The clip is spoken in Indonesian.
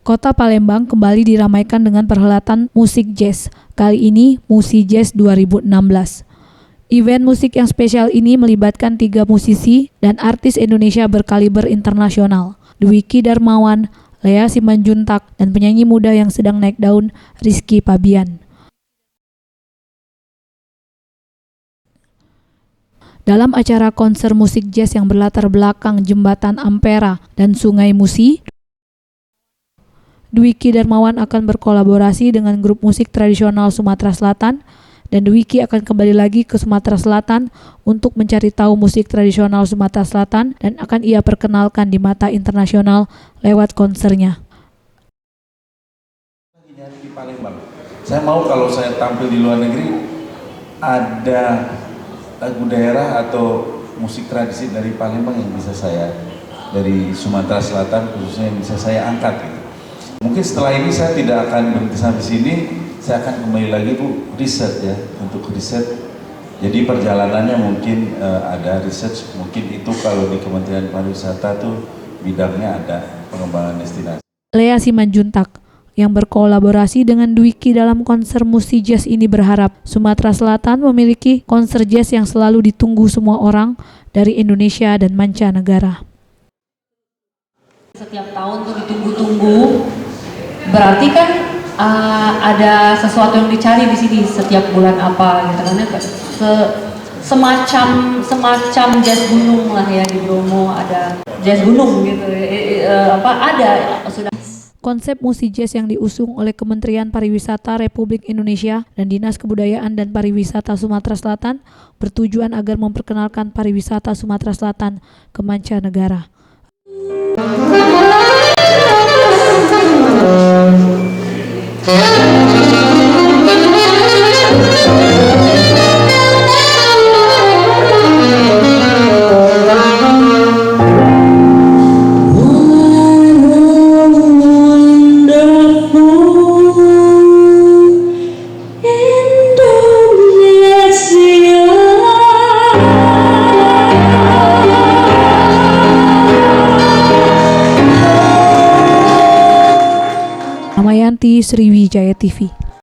Kota Palembang kembali diramaikan dengan perhelatan musik jazz, kali ini Musi Jazz 2016. Event musik yang spesial ini melibatkan 3 musisi dan artis Indonesia berkaliber internasional, Dwiki Darmawan, Lea Simanjuntak, dan penyanyi muda yang sedang naik daun, Rizky Pabian. Dalam acara konser musik jazz yang berlatar belakang Jembatan Ampera dan Sungai Musi, Dwiki Darmawan akan berkolaborasi dengan grup musik tradisional Sumatera Selatan, dan Dwiki akan kembali lagi ke Sumatera Selatan untuk mencari tahu musik tradisional Sumatera Selatan dan akan ia perkenalkan di mata internasional lewat konsernya. Di Palembang, saya mau kalau saya tampil di luar negeri ada lagu daerah atau musik tradisi dari Palembang yang bisa saya, dari Sumatera Selatan khususnya, yang bisa saya angkat gitu. Mungkin setelah ini saya tidak akan berhenti sampai sini, saya akan kembali lagi Bu, riset ya, untuk riset. Jadi perjalanannya mungkin ada research, mungkin itu kalau di Kementerian Pariwisata tuh bidangnya ada pengembangan destinasi. Lea Simanjuntak yang berkolaborasi dengan Dwiki dalam konser Musi Jazz ini berharap Sumatera Selatan memiliki konser jazz yang selalu ditunggu semua orang dari Indonesia dan mancanegara. Setiap tahun tuh ditunggu-tunggu, berarti kan ada sesuatu yang dicari di sini setiap bulan apa gitu, karena semacam jazz gunung lah ya, di Bromo ada jazz gunung gitu, ada sudah. Konsep Musi Jazz yang diusung oleh Kementerian Pariwisata Republik Indonesia dan Dinas Kebudayaan dan Pariwisata Sumatera Selatan bertujuan agar memperkenalkan pariwisata Sumatera Selatan ke mancanegara. Damayanti, Sriwijaya TV.